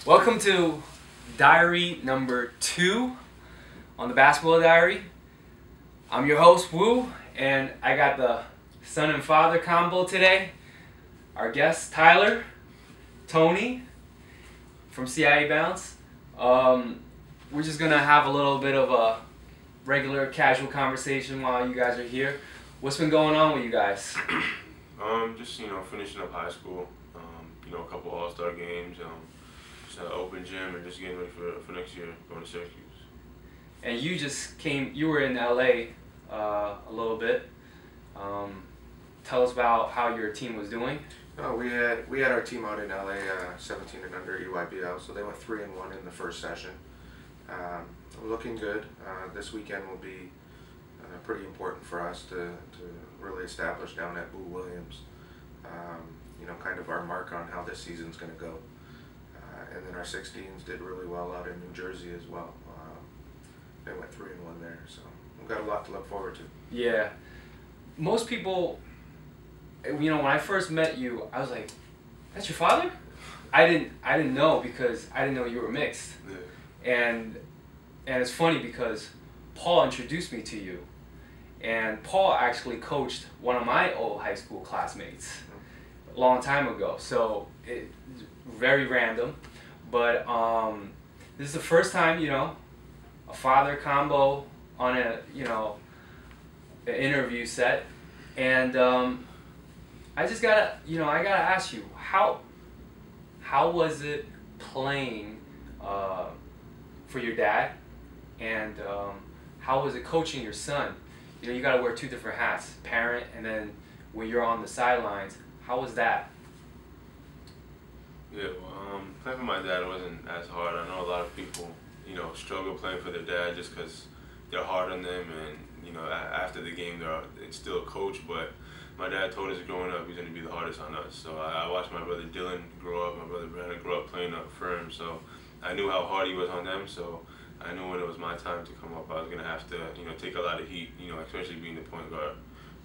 Welcome to diary number 2 on the Basketball Diary. I'm your host, Woo, and I got the son and father combo today. Our guests, Tyler, Tony from CIA Bounce. We're just gonna have a little bit of a regular casual conversation while you guys are here. What's been going on with you guys? Just finishing up high school. A couple All-Star games. Just an open gym and just getting ready for next year, going to Syracuse. And you just came. You were in LA a little bit. Tell us about how your team was doing. Oh, we had our team out in LA, 17 and under EYBL, so they went 3-1 in the first session. Looking good. This weekend will be pretty important for us to really establish down at Boo Williams. Kind of our mark on how this season's going to go. And then our 16s did really well out in New Jersey as well. They went 3-1 there, so we've got a lot to look forward to. Yeah, most people, when I first met you, I was like, "That's your father?" I didn't know because I didn't know you were mixed. Yeah. And it's funny because Paul introduced me to you, and Paul actually coached one of my old high school classmates a long time ago. So it's very random, but this is the first time a father combo on a an interview set, and I just gotta I gotta ask you how was it playing for your dad, and how was it coaching your son? You gotta wear 2 different hats, parent, and then when you're on the sidelines, how was that? Yeah, well, playing for my dad wasn't as hard. I know a lot of people, struggle playing for their dad just because they're hard on them, and after the game it's still a coach. But my dad told us growing up he's going to be the hardest on us. So I watched my brother Dylan grow up, my brother Brandon grow up playing up for him. So I knew how hard he was on them. So I knew when it was my time to come up, I was going to have to take a lot of heat, especially being the point guard.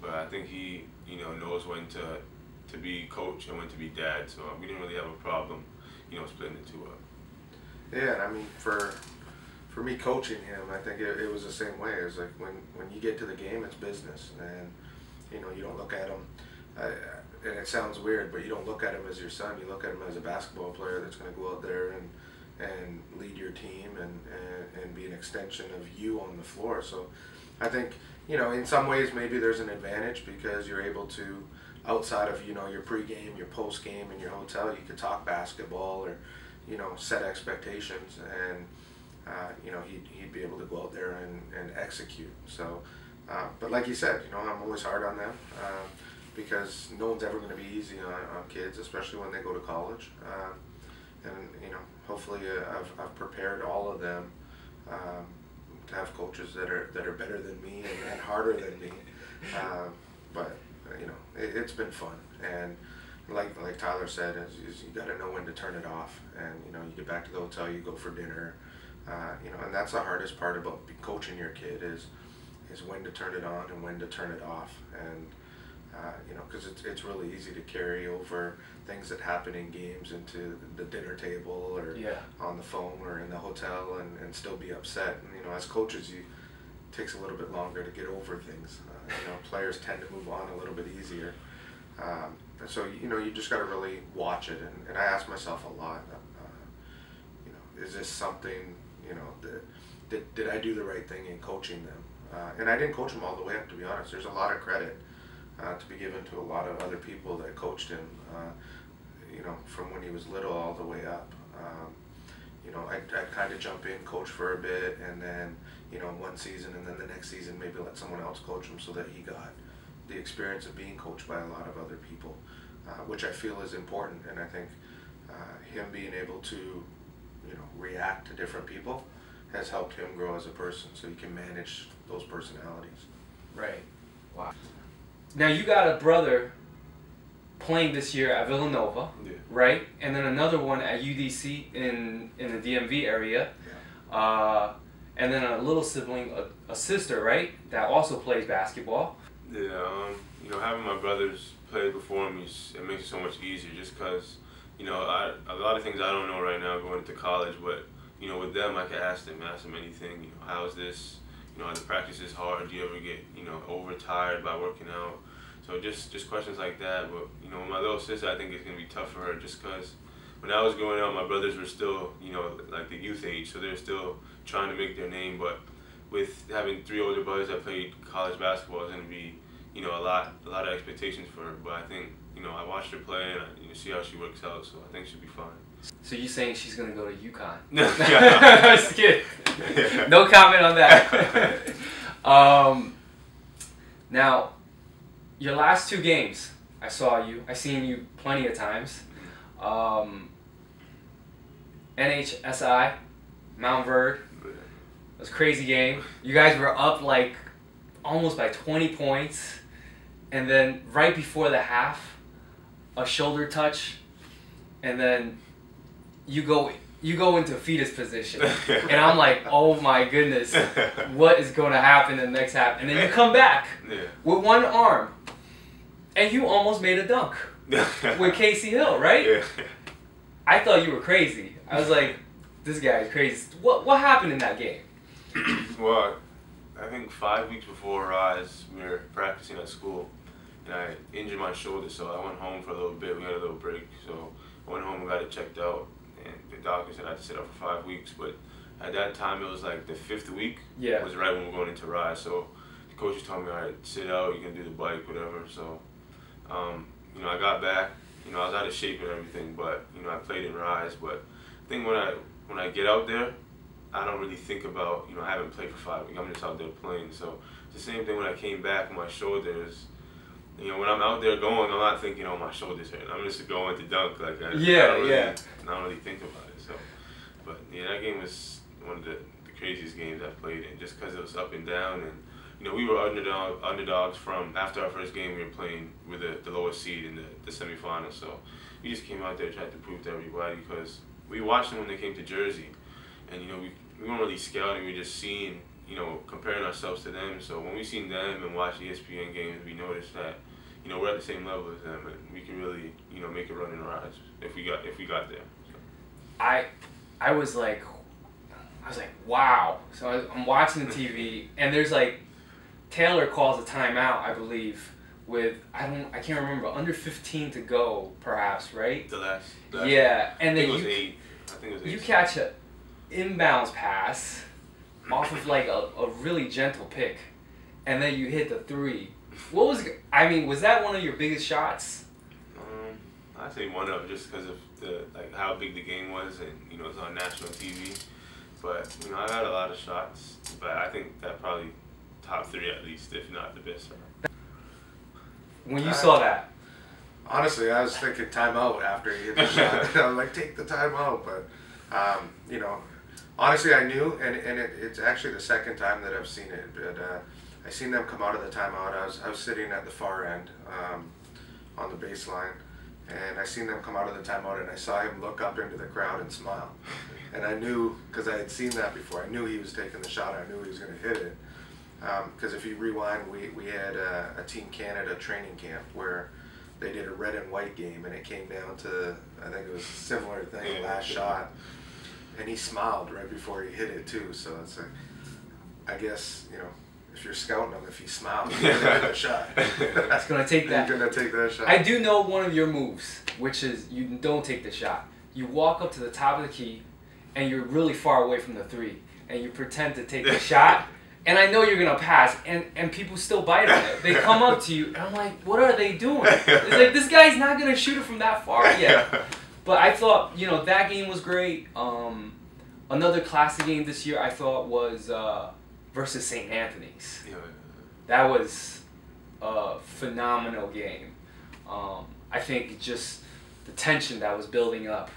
But I think he knows when to be coach and when to be dad. So we didn't really have a problem splitting the two up. Yeah, and I mean for me coaching him, I think it was the same way. It's like when you get to the game, it's business, and you don't look at him. And it sounds weird, but you don't look at him as your son. You look at him as a basketball player that's going to go out there and lead your team and be an extension of you on the floor. So I think in some ways maybe there's an advantage because you're able to, outside of your pregame, your postgame, and your hotel, you could talk basketball or set expectations, and he'd be able to go out there and execute. So, but like you said, I'm always hard on them because no one's ever going to be easy on kids, especially when they go to college. And hopefully I've prepared all of them to have coaches that are better than me and harder than me. But it's been fun, and like Tyler said, is you got to know when to turn it off, and you get back to the hotel, you go for dinner, and that's the hardest part about coaching your kid is when to turn it on and when to turn it off, and because it's really easy to carry over things that happen in games into the dinner table or on the phone or in the hotel and still be upset. And as coaches, it takes a little bit longer to get over things. Players tend to move on a little bit easier. So you just got to really watch it, and I ask myself a lot, is this something that did I do the right thing in coaching them? And I didn't coach him all the way up, to be honest. There's a lot of credit to be given to a lot of other people that coached him, from when he was little all the way up. I'd kind of jump in, coach for a bit, and then one season, and then the next season maybe let someone else coach him so that he got the experience of being coached by a lot of other people, which I feel is important. And I think him being able to react to different people has helped him grow as a person, so he can manage those personalities. Right. Wow. Now you got a brother playing this year at Villanova, right? And then another one at UDC in the DMV area. Yeah. And then a little sibling, a sister, right, that also plays basketball. Yeah, having my brothers play before me, it makes it so much easier just because you know, a lot of things I don't know right now going into college, but you know, with them I can ask them anything. You know, how's this? You know, are the practices hard? Do you ever get, you know, overtired by working out? So just questions like that. But you know, my little sister, I think it's gonna be tough for her just because when I was growing up, my brothers were still, you know, like the youth age, so they're still trying to make their name. But with having 3 older brothers that played college basketball, it's gonna be, you know, a lot of expectations for her. But I think, you know, I watched her play and I, you know, see how she works out, so I think she'll be fine. So you saying she's gonna go to UConn? Yeah. Just kidding. No comment on that. Now, your last 2 games, I seen you plenty of times. NHSI, Mount Verde. It was a crazy game. You guys were up like almost by 20 points, and then right before the half, a shoulder touch, and then you go into fetus position, and I'm like, oh my goodness, what is going to happen in the next half? And then you come back with one arm, and you almost made a dunk with Casey Hill, right? Yeah. I thought you were crazy. I was like, this guy is crazy. What happened in that game? Well, I think 5 weeks before Rise, we were practicing at school, and I injured my shoulder, so I went home for a little bit. We had a little break, so I went home and got it checked out, and the doctor said I had to sit out for 5 weeks. But at that time, it was like the 5th week. Yeah. It was right when we were going into Rise, so the coaches told me, all right, sit out, you can do the bike, whatever. So, you know, I got back. You know, I was out of shape and everything, but you know, I played in Rise. But I think when I get out there, I don't really think about, you know, I haven't played for 5 weeks. I'm just out there playing. So it's the same thing when I came back with my shoulders. You know, when I'm out there going, I'm not thinking, oh, my shoulder's hurt. I'm just going to dunk. Like, I don't really think about it. So, but yeah, that game was one of the craziest games I've played in, just because it was up and down. And you know, we were underdogs from after our first game. We were playing with the lowest seed in the semifinals. So we just came out there and tried to prove to everybody, because we watched them when they came to Jersey, and you know, we weren't really scouting. We were just seeing, you know, comparing ourselves to them. So when we seen them and watched ESPN games, we noticed that, you know, we're at the same level as them, and we can really, you know, make a run in our eyes if we got there. So. I was like, wow. So I'm watching the TV, and there's like, Taylor calls a timeout, I believe, with I can't remember, under 15 to go, perhaps, right? The last yeah, and then I think it was 8. You catch a inbounds pass off of like a really gentle pick, and then you hit the 3. Was that one of your biggest shots? I'd say one of, just because of how big the game was, and you know, it's on national TV. But you know, I had a lot of shots, but I think that probably top 3 at least, if not the best. When you saw that, honestly, I was thinking timeout after he hit the shot. I was like, take the timeout. But you know, honestly, I knew, and it's actually the second time that I've seen it. But I seen them come out of the timeout. I was sitting at the far end on the baseline, and I seen them come out of the timeout, and I saw him look up into the crowd and smile. And I knew, because I had seen that before, I knew he was taking the shot. I knew he was going to hit it. Because if you rewind, we had a Team Canada training camp where they did a red and white game, and it came down to, I think it was a similar thing, last shot. And he smiled right before he hit it too. So it's like, I guess, you know, if you're scouting him, if he smiles, he's going to hit the shot. It's going to take that. He's going to take that shot. I do know one of your moves, which is you don't take the shot. You walk up to the top of the key, and you're really far away from the 3, and you pretend to take the shot. And I know you're going to pass, and people still bite on it. They come up to you, and I'm like, what are they doing? It's like, this guy's not going to shoot it from that far yet. But I thought, you know, that game was great. Another classic game this year I thought was versus St. Anthony's. That was a phenomenal game. I think just the tension that was building up.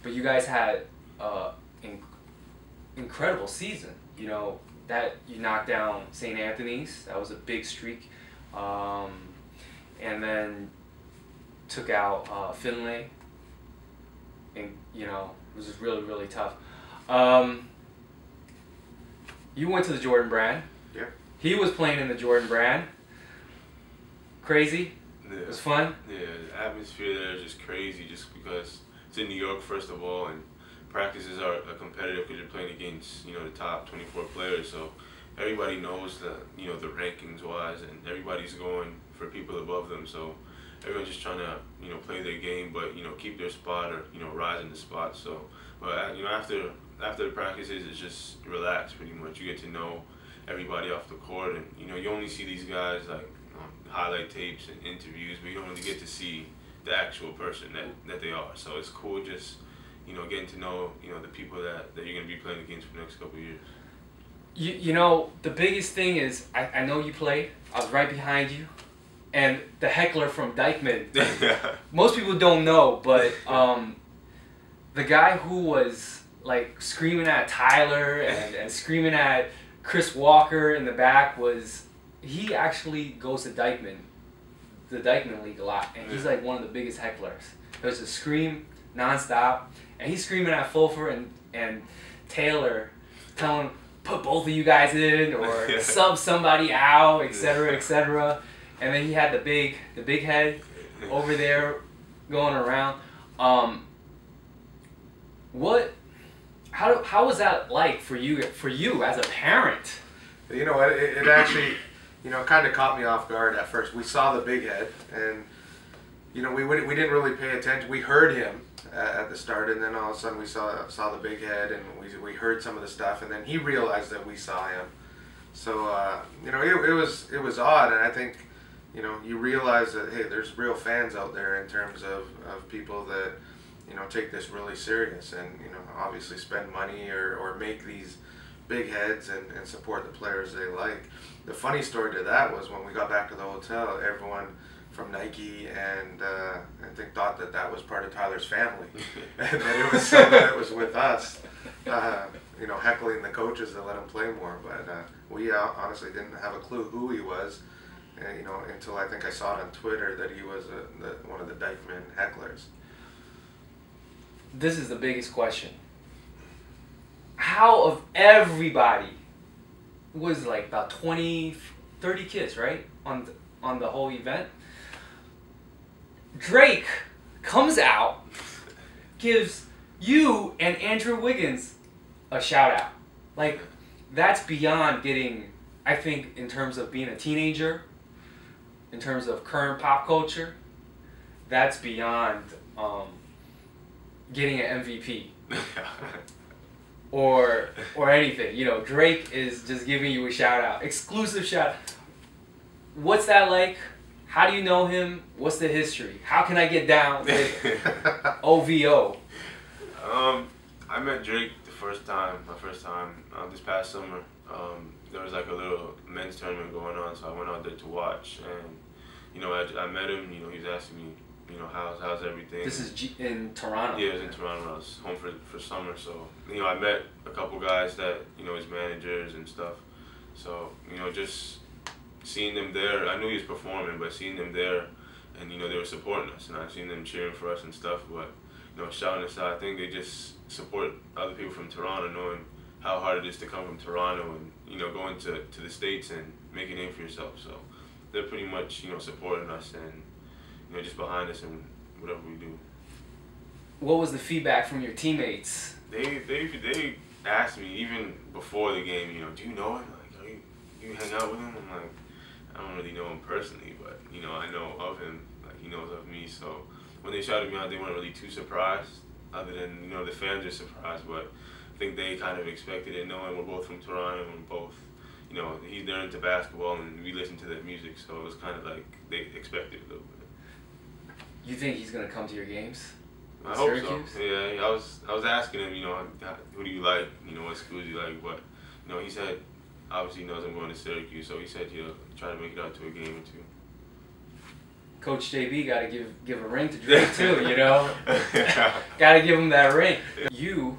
But you guys had an incredible season. You know, that you knocked down St. Anthony's. That was a big streak. And then took out Finlay. And, you know, it was just really, really tough. You went to the Jordan Brand. Yeah. He was playing in the Jordan Brand. Crazy? Yeah. It was fun? Yeah, the atmosphere there is just crazy just because it's in New York, first of all, and practices are competitive because you're playing against, the top 24 players, so everybody knows the rankings wise, and everybody's going for people above them, so everyone's just trying to, play their game, but, keep their spot or, rise in the spot, so, but, after the practices, it's just relaxed pretty much. You get to know everybody off the court, and, you only see these guys, like, highlight tapes and interviews, but you don't really get to see the actual person that they are. So it's cool just, getting to know, the people that you're going to be playing against for the next couple of years. The biggest thing is, I know you played. I was right behind you. And the heckler from Dykeman, most people don't know, but the guy who was like screaming at Tyler and screaming at Chris Walker in the back he actually goes to Dykeman, the Dykeman League a lot, and he's like one of the biggest hecklers. There's a scream nonstop, and he's screaming at Fulfer and Taylor, telling him, put both of you guys in, or sub somebody out, etc., etc. And then he had the big head over there going around. How was that like for you as a parent? You know what, it actually, kind of caught me off guard at first. We saw the big head, and we didn't really pay attention. We heard him at the start, and then all of a sudden we saw the big head, and we heard some of the stuff, and then he realized that we saw him. So it was odd, and I think you realize that, hey, there's real fans out there in terms of people that take this really serious, and obviously spend money or make these big heads and support the players they like. The funny story to that was when we got back to the hotel, everyone from Nike and I think thought that was part of Tyler's family, and that it was someone that was with us, heckling the coaches to let him play more. But we honestly didn't have a clue who he was, until I think I saw it on Twitter that he was one of the Dykeman hecklers. This is the biggest question. How of everybody, was like about 20, 30 kids, right? On the whole event. Drake comes out, gives you and Andrew Wiggins a shout out. Like, that's beyond getting, I think, in terms of being a teenager, in terms of current pop culture, that's beyond getting an MVP. or anything. Drake is just giving you a shout out. Exclusive shout out. What's that like? How do you know him? What's the history? How can I get down with OVO? I met Drake my first time this past summer. There was like a little men's tournament going on, so I went out there to watch, and I met him. He was asking me, how's everything? This is in Toronto. Yeah, it was in Toronto. I was home for summer, so I met a couple guys that his managers and stuff. So just seeing them there, I knew he was performing, but seeing them there, and they were supporting us, and I seen them cheering for us and stuff. But shouting us out, I think they just support other people from Toronto, knowing how hard it is to come from Toronto and going to the States and make a name for yourself. So they're pretty much supporting us and just behind us in whatever we do. What was the feedback from your teammates? They asked me even before the game, do you know him? Like, do you hang out with him? I'm like, I don't really know him personally, but I know of him. Like, he knows of me. So when they shouted me out, they weren't really too surprised. Other than the fans are surprised, but I think they kind of expected it, knowing we're both from Toronto and we're both. They're into basketball and we listen to their music, so it was kind of like they expected a little bit. You think he's gonna come to your games? I hope so. Yeah, I was asking him, who do you like? What schools do you like? But he said, obviously he knows I'm going to Syracuse, so he said he'll try to make it out to a game or two. Coach JB got to give a ring to Drake too, Got to give him that ring. You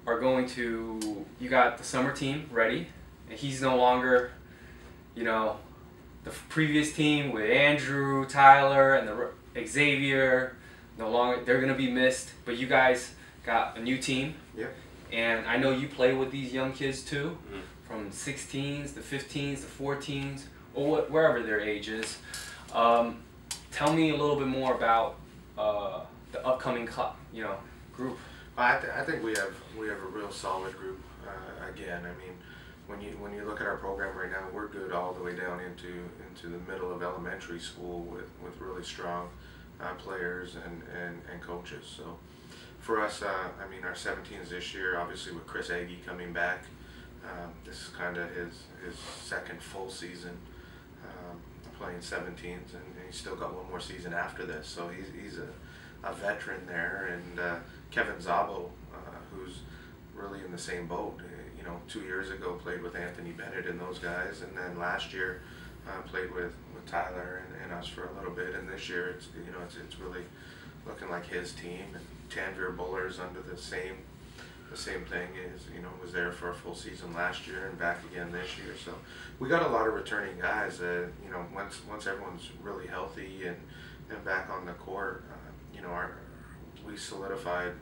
are you got the summer team ready, and he's no longer, the previous team with Andrew, Tyler, and the Xavier. No longer, they're going to be missed, but you guys got a new team. Yeah. And I know you play with these young kids too, from 16s to 15s to 14s, or wherever their age is. tell me a little bit more about the upcoming group. I think we have a real solid group. Again, I mean, when you look at our program right now, we're good all the way down into the middle of elementary school with really strong players and coaches. So for us, I mean, our 17s this year, obviously with Chris Agee coming back, this is kind of his second full season playing 17s, and he's still got one more season after this. So he's a veteran there, and Kevin Szabo, who's really in the same boat. 2 years ago played with Anthony Bennett and those guys, and then last year played with Tyler and us for a little bit, and this year it's really looking like his team. And Tanvir Buller's under the same thing, is was there for a full season last year and back again this year. So we got a lot of returning guys. Once everyone's really healthy and back on the court, we solidified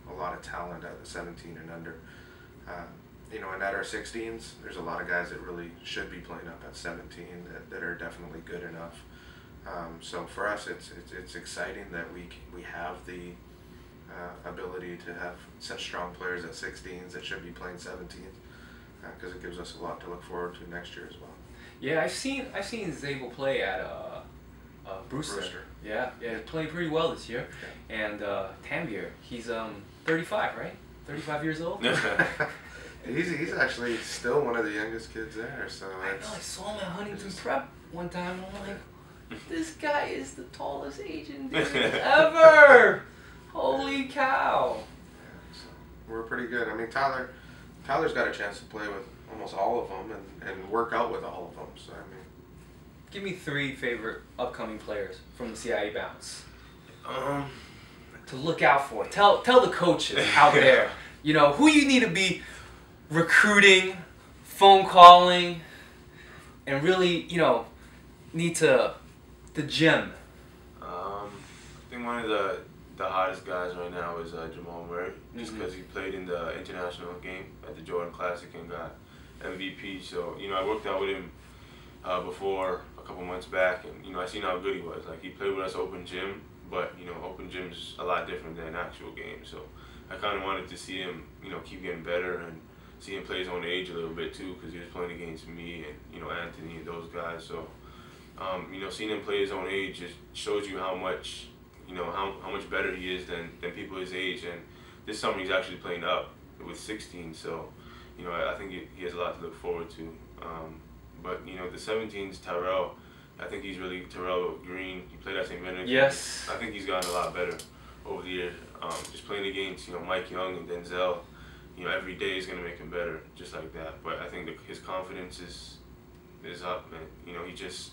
a lot of talent at the 17 and under. And at our 16s, there's a lot of guys that really should be playing up at 17 that are definitely good enough. So for us, it's exciting that we have the ability to have such strong players at 16s that should be playing 17s, because it gives us a lot to look forward to next year as well. Yeah, I've seen Szabo play at Brewster. Yeah, he played pretty well this year. Yeah. And Tanvir, he's 35, right? 35 years old. He's actually still one of the youngest kids there. So I saw him at Huntington Prep one time, and I'm like, this guy is the tallest Asian dude ever. Holy cow! Yeah, so we're pretty good. I mean, Tyler's got a chance to play with almost all of them and work out with all of them. So I mean, give me 3 favorite upcoming players from the CIA Bounce to look out for. Tell the coaches out there, who you need to be recruiting, phone calling, and really, need to the gym. I think one of the hottest guys right now is Jamal Murray, just because he played in the international game at the Jordan Classic and got MVP. So I worked out with him before a couple months back, and I seen how good he was. Like, he played with us open gym, but open gym's a lot different than actual games. So I kind of wanted to see him keep getting better and see him play his own age a little bit too, because he was playing against me and Anthony and those guys. So seeing him play his own age just shows you how much how much better he is than people his age. And this summer he's actually playing up with 16. So I think he has a lot to look forward to. But the 17's Terrell. I think he's really Terrell Green. He played at St. Benedict. Yes. I think he's gotten a lot better over the years. Just playing against Mike Young and Denzel. Every day is gonna make him better, just like that. But I think his confidence is up, man. He just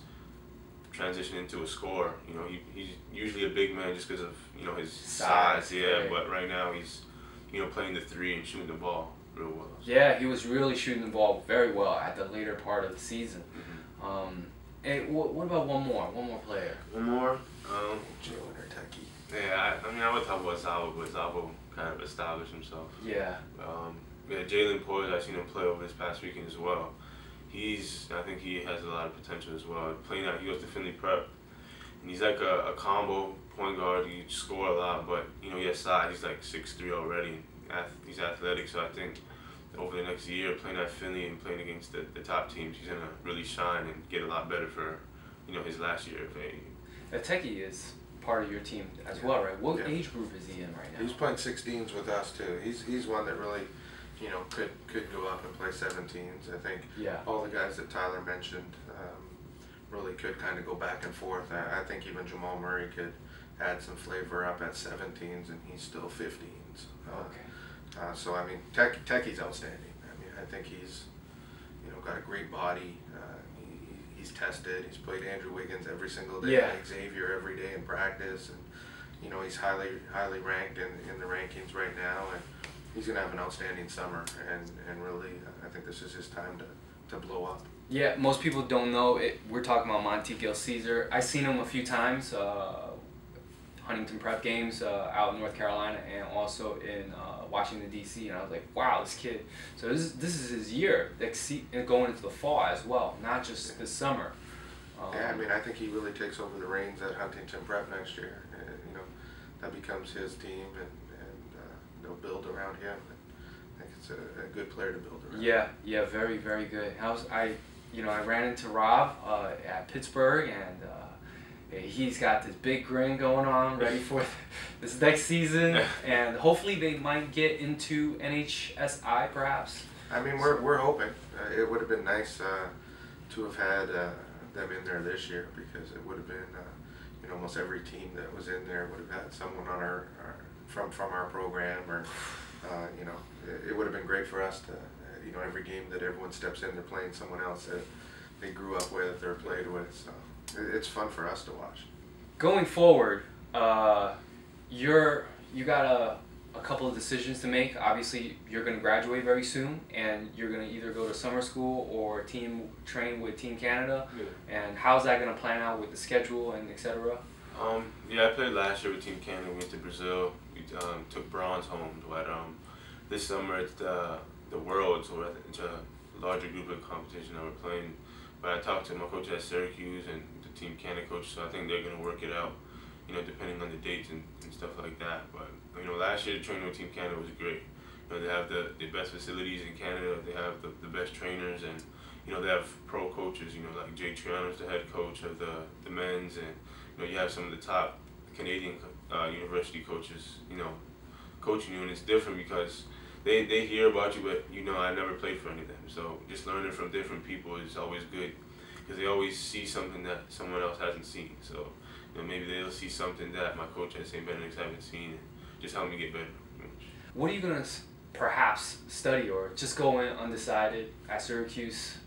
transitioned into a scorer. He's usually a big man just because of his size. Yeah, right. But right now he's playing the 3 and shooting the ball real well. So. Yeah, he was really shooting the ball very well at the later part of the season. And what about one more player? One more. Jalen or Tucky. Yeah, I would talk about Szabo, but Szabo kind of established himself. Yeah. Jalen Poise, I've seen him play over this past weekend as well. I think he has a lot of potential as well. He goes to Finley Prep, and he's like a combo point guard. He score a lot, but he has size. He's like 6'3" already. He's athletic, so I think over the next year, playing at Finley and playing against the top teams, he's gonna really shine and get a lot better for his last year of AAU. Teki is part of your team as well, right? What age group is he in right now? He's playing 16s with us too. He's one that really, could go up and play 17s. I think all the guys that Tyler mentioned really could kind of go back and forth. I think even Jamal Murray could add some flavor up at 17s, and he's still 15s. Okay. So I mean, Teki's outstanding. I mean, I think he's got a great body. He's tested. He's played Andrew Wiggins every single day. Yeah. Xavier every day in practice, and he's highly ranked in the rankings right now, and he's gonna have an outstanding summer. And really, I think this is his time to blow up. Yeah, most people don't know it. We're talking about Monte Gil Caesar. I've seen him a few times, Huntington Prep games out in North Carolina, and also in Washington D.C. And I was like, wow, this kid. So this is his year, going into the fall as well, not just this summer. Yeah, I mean, I think he really takes over the reins at Huntington Prep next year. You know, that becomes his team, and they'll build around him. I think it's a good player to build around. Yeah, very, very good. I ran into Rob at Pittsburgh, and he's got this big grin going on, ready for this next season, and hopefully they might get into NHSI perhaps. I mean, we're hoping. It would have been nice to have had them in there this year, because it would have been, almost every team that was in there would have had someone on our from our program, or it would have been great for us to, every game that everyone steps in, they're playing someone else that they grew up with or played with. So it's fun for us to watch. Going forward, you got a couple of decisions to make. Obviously, you're going to graduate very soon, and you're going to either go to summer school or team train with Team Canada. Yeah. And how's that going to plan out with the schedule and etc.? Yeah, I played last year with Team Canada. We went to Brazil. We took bronze home. But this summer it's the Worlds, so it's a larger group of competition that we're playing. But I talked to my coach at Syracuse and the Team Canada coach, so I think they're going to work it out, depending on the dates and stuff like that. But last year training with Team Canada was great. They have the best facilities in Canada. They have the best trainers, and they have pro coaches. Like Jay Triano's the head coach of the men's, and you have some of the top Canadian university coaches, coaching you, and it's different because they hear about you, but I never played for any of them. So just learning from different people is always good, because they always see something that someone else hasn't seen. So maybe they'll see something that my coach at St. Benedict's haven't seen, and just help me get better. What are you gonna perhaps study, or just go in undecided at Syracuse?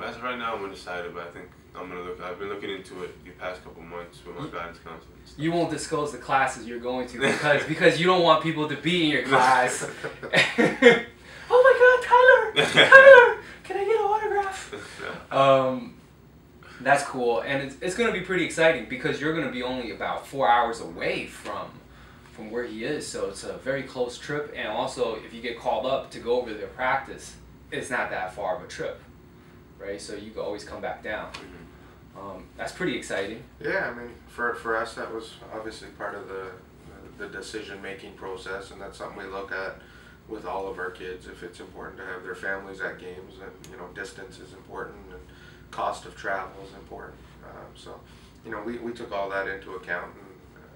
As of right now, I'm undecided, but I think I'm gonna look. I've been looking into it the past couple months with my guidance counselor. You won't disclose the classes you're going to because you don't want people to be in your class. Oh my God, Tyler, can I get an autograph? That's cool, and it's going to be pretty exciting because you're going to be only about 4 hours away from where he is, so it's a very close trip. And also, if you get called up to go over their practice, it's not that far of a trip, right? So you can always come back down. That's pretty exciting. Yeah, I mean, for us, that was obviously part of the decision-making process, and that's something we look at with all of our kids. If it's important to have their families at games, and distance is important, and cost of travel is important. So we took all that into account, and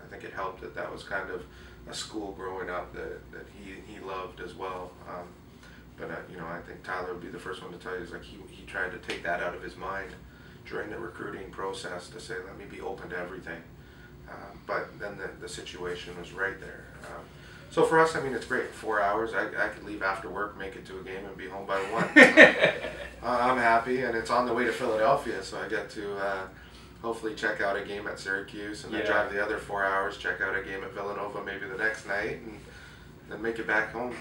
I think it helped that was kind of a school growing up that he loved as well. But I think Tyler would be the first one to tell you, is like he tried to take that out of his mind during the recruiting process, to say, let me be open to everything. But then the situation was right there. So for us, I mean, it's great. 4 hours. I could leave after work, make it to a game, and be home by 1. I'm happy, and it's on the way to Philadelphia, so I get to hopefully check out a game at Syracuse, and then drive the other 4 hours, check out a game at Villanova maybe the next night, and then make it back home.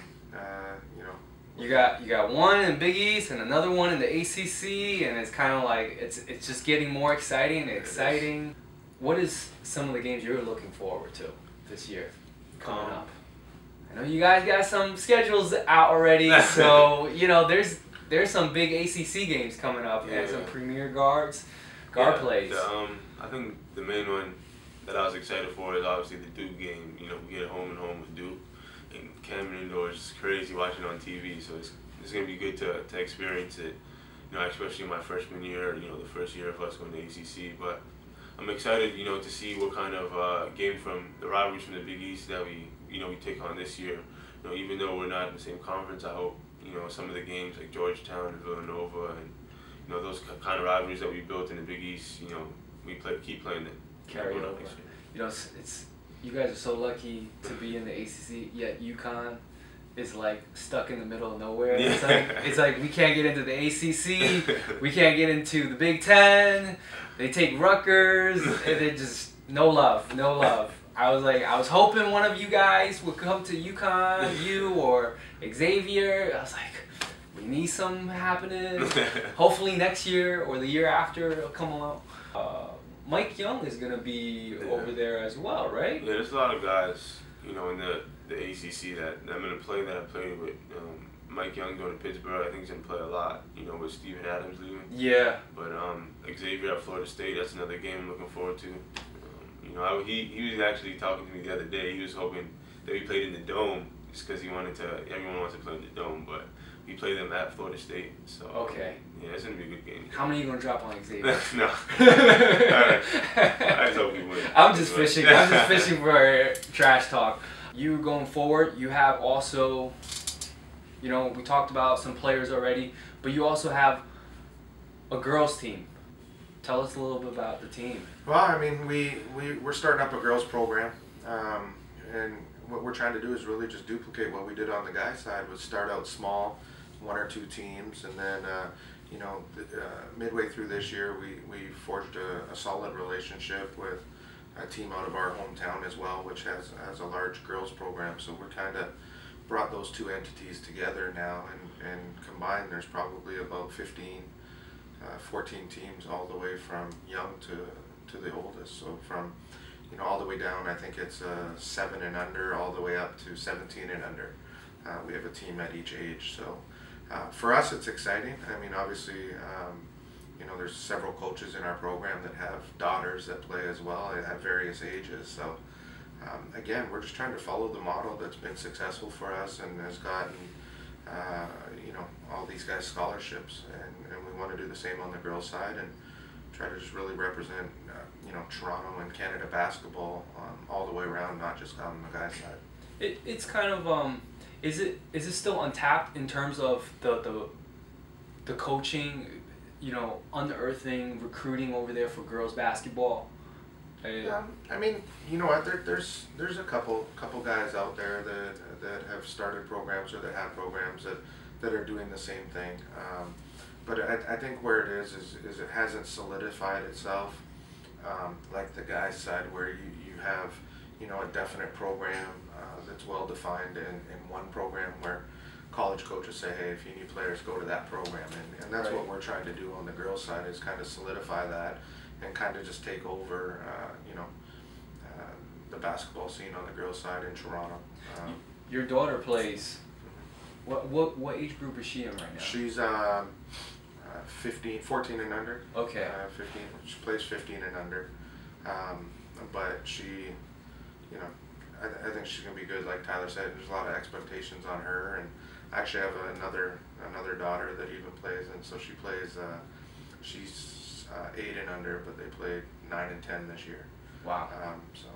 You got one in Big East and another one in the ACC, and it's kind of like it's just getting more exciting and exciting. What is some of the games you're looking forward to this year coming up? I know you guys got some schedules out already, so there's some big ACC games coming up, and some premier guard plays. I think the main one that I was excited for is obviously the Duke game. We get home and home with Duke. And Cameron Indoor is crazy watching on TV, so it's gonna be good to experience it. Especially my freshman year, the first year of us going to ACC. But I'm excited, to see what kind of game from the rivalries from the Big East that we take on this year. Even though we're not in the same conference, I hope some of the games like Georgetown and Villanova and those kind of rivalries that we built in the Big East, we keep playing them. Carry over. It's. You guys are so lucky to be in the ACC, yet UConn is like stuck in the middle of nowhere. It's like we can't get into the ACC, we can't get into the Big Ten. They take Rutgers, and they just no love. I was hoping one of you guys would come to UConn, you or Xavier. I was like, we need something happening. Hopefully next year or the year after it'll come along. Mike Young is going to be over there as well, right? Yeah, there's a lot of guys you know, in the ACC that I'm going to play that I played with Mike Young going to Pittsburgh. I think he's going to play a lot, you know, with Steven Adams leaving. Yeah. But Xavier at Florida State, that's another game I'm looking forward to. You know, he was actually talking to me the other day. He was hoping that we played in the Dome just because everyone wants to play in the Dome, but we play them at Florida State. So okay. Yeah, it's going to be a good game. How many are you going to drop on Xavier? No. I just hope we win. I'm just fishing. I'm just fishing for trash talk. You going forward, you have also, you know, we talked about some players already, but you also have a girls team. Tell us a little bit about the team. Well, I mean, we're starting up a girls program, and what we're trying to do is really just duplicate what we did on the guys side, was start out small, 1 or 2 teams, and then you know, midway through this year, we forged a solid relationship with a team out of our hometown as well, which has a large girls program. So we're kind of brought those 2 entities together now, and combined there's probably about 14 teams, all the way from young to the oldest. So from, you know, all the way down, I think it's 7 and under, all the way up to 17 and under. We have a team at each age. So for us, it's exciting. I mean, obviously, you know, there's several coaches in our program that have daughters that play as well at various ages. So again, we're just trying to follow the model that's been successful for us and has gotten you know, all these guys scholarships, and we want to do the same on the girls side and try to just really represent you know, Toronto and Canada basketball all the way around, not just on the guys side. It's kind of is it still untapped in terms of the coaching, you know, unearthing recruiting over there for girls basketball? I mean, you know what? There's a couple guys out there that have started programs or that have programs that are doing the same thing. But I think where it is it hasn't solidified itself like the guys side, where you have, you know, a definite program that's well defined in one program, where college coaches say, hey, if you need players, go to that program, and that's right. What we're trying to do on the girls side, is kind of solidify that and kind of just take over, you know, the basketball scene on the girls side in Toronto. Your daughter plays. What age group is she in right now? She's 14 and under. Okay. 15. She plays 15 and under. But she, you know, I think she's gonna be good. Like Tyler said, there's a lot of expectations on her, and I actually have another daughter that even plays, and so she plays. She's 8 and under, but they played 9 and 10 this year. Wow. So,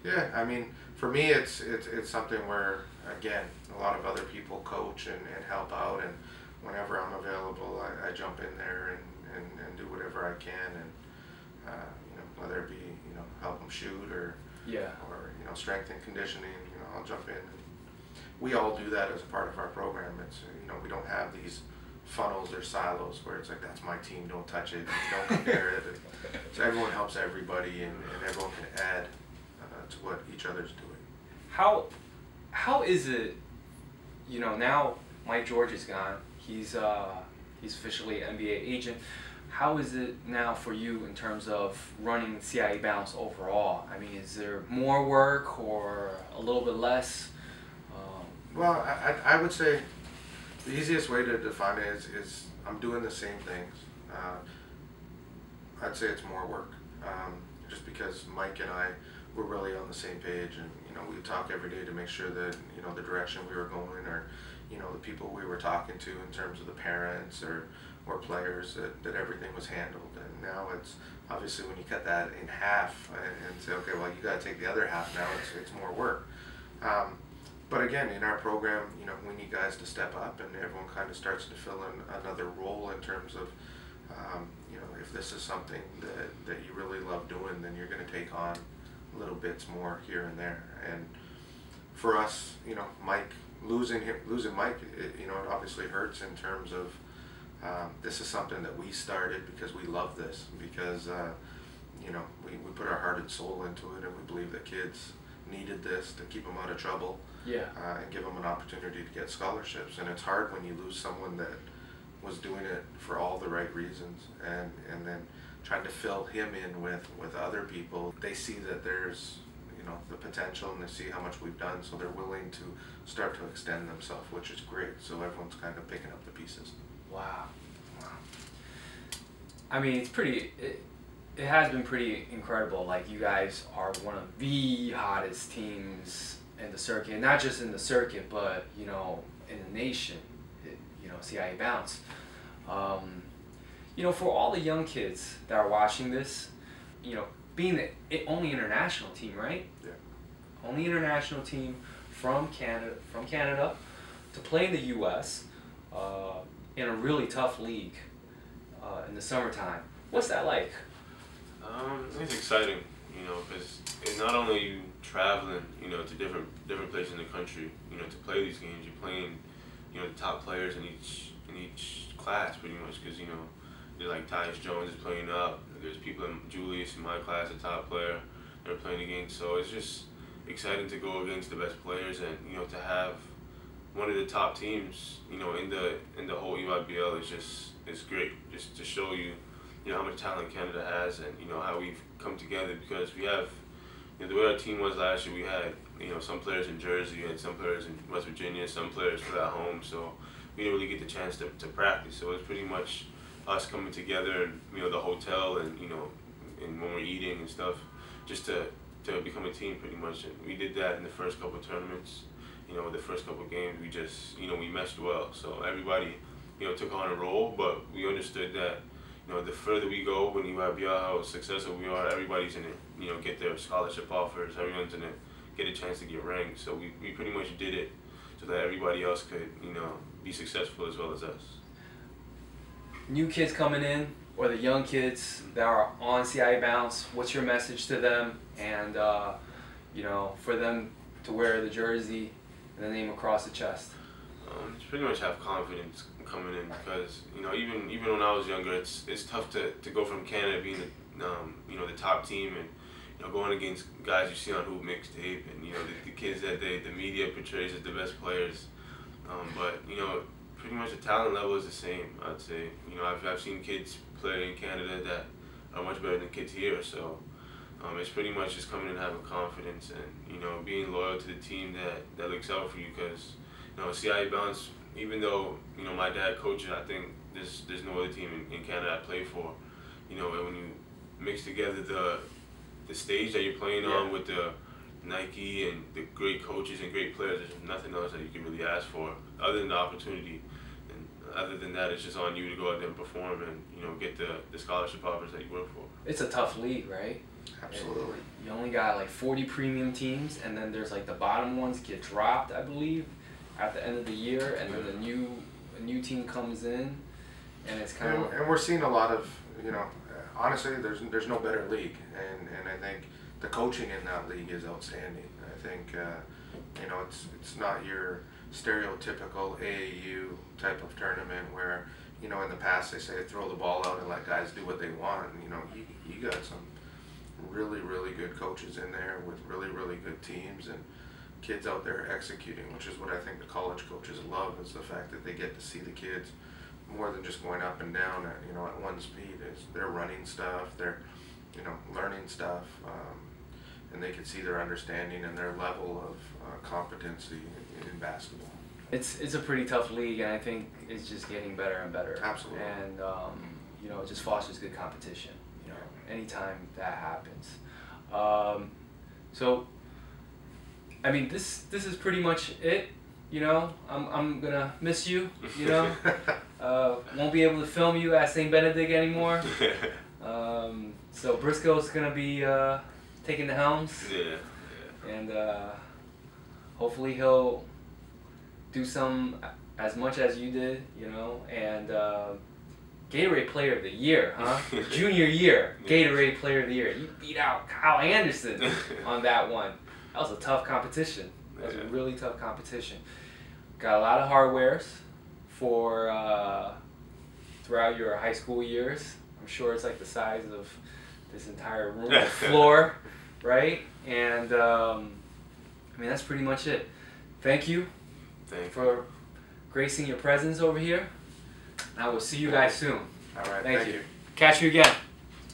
yeah, I mean, for me, it's something where, again, a lot of other people coach and help out, and whenever I'm available, I jump in there and do whatever I can, and you know, whether it be, you know, help them shoot or you know, strength and conditioning, you know, I'll jump in. We all do that as a part of our program. It's, you know, we don't have these funnels or silos where it's like, that's my team, don't touch it, don't compare it. So everyone helps everybody, and everyone can add to what each other's doing. How is it, you know, now Mike George is gone, he's officially an NBA agent. How is it now for you in terms of running CIA Bounce overall? I mean, is there more work or a little bit less? Well, I would say the easiest way to define it is I'm doing the same things. I'd say it's more work, just because Mike and I were really on the same page, and you know, we talk every day to make sure that, you know, the direction we were going, or you know, the people we were talking to in terms of the parents or players, that everything was handled. And now it's obviously, when you cut that in half and say, okay, well, you got to take the other half now, it's more work. But again, in our program, you know, we need guys to step up, and everyone kind of starts to fill in another role in terms of, you know, if this is something that you really love doing, then you're going to take on little bits more here and there. And for us, you know, losing Mike, you know, it obviously hurts in terms of, this is something that we started because we love this, because you know, we put our heart and soul into it, and we believe that kids needed this to keep them out of trouble, and give them an opportunity to get scholarships. And it's hard when you lose someone that was doing it for all the right reasons, and then trying to fill him in with other people. They see that there's, you the potential, and they see how much we've done, so they're willing to start to extend themselves, which is great. So everyone's kind of picking up the pieces. Wow. I mean, it has been pretty incredible. Like, you guys are one of the hottest teams in the circuit, and not just in the circuit, but in the nation. CIA Bounce. For all the young kids that are watching this, being the only international team, right? Yeah. Only international team from Canada to play in the U.S. In a really tough league in the summertime. What's that like? It's exciting, because not only are you traveling, to different places in the country, to play these games. You're playing, the top players in each class, pretty much, because they're like Tyus Jones is playing up. There's people Julius in my class, a top player, they're playing against. So it's just exciting to go against the best players, and to have one of the top teams, in the whole EYBL is great. Just to show you, how much talent Canada has, and how we've come together, because we have, the way our team was last year, we had some players in Jersey and some players in West Virginia, some players were at home, so we didn't really get the chance to practice. So it's pretty much us coming together, and the hotel, and and when we're eating and stuff, just to become a team, pretty much. And we did that in the first couple of tournaments. The first couple of games, we just we meshed well. So everybody took on a role, but we understood that the further we go, when EYBL, how successful we are, everybody's in it. Get their scholarship offers, everyone's in it, get a chance to get ranked. So we pretty much did it so that everybody else could be successful as well as us. New kids coming in, or the young kids that are on CIA Bounce, what's your message to them? And for them to wear the jersey and the name across the chest. Just pretty much have confidence coming in, because even when I was younger, it's tough to go from Canada being the top team, and going against guys you see on Hoop Mixtape, and the kids that the media portrays as the best players. But pretty much the talent level is the same, I'd say. I've seen kids play in Canada that are much better than kids here. So it's pretty much just coming in and having confidence, and being loyal to the team that looks out for you, because CIA Bounce, even though my dad coaches, I think there's no other team in Canada I play for. And when you mix together the stage that you're playing on with the Nike and the great coaches and great players, there's nothing else that you can really ask for other than the opportunity. And other than that, it's just on you to go out there and perform, and get the scholarship offers that you work for. It's a tough league, right? Absolutely. You only got like 40 premium teams, and then there's like the bottom ones get dropped, I believe, at the end of the year, and then a new team comes in, and it's kind of. And we're seeing a lot of, honestly, there's no better league, and I think the coaching in that league is outstanding. I think it's not your stereotypical AAU type of tournament where in the past they say throw the ball out and let guys do what they want. And, you got some really good coaches in there with really good teams, and kids out there executing, which is what I think the college coaches love, is the fact that they get to see the kids more than just going up and down at one speed. Is they're running stuff, they're learning stuff, and they can see their understanding and their level of competency in basketball. It's a pretty tough league, and I think it's just getting better and better. Absolutely. And it just fosters good competition. Anytime that happens. So I mean, this is pretty much it. I'm gonna miss you. Won't be able to film you at St. Benedict anymore. So Briscoe's gonna be taking the helms. Yeah. And hopefully he'll do as much as you did, and Gatorade Player of the Year, huh? Junior year, Gatorade Player of the Year. You beat out Kyle Anderson on that one. That was a tough competition. That was a really tough competition. Got a lot of hardwares for throughout your high school years. I'm sure it's like the size of this entire room or floor, right? And that's pretty much it. Thank you for gracing your presence over here. I will see you guys soon. All right. Thank you. Catch you again.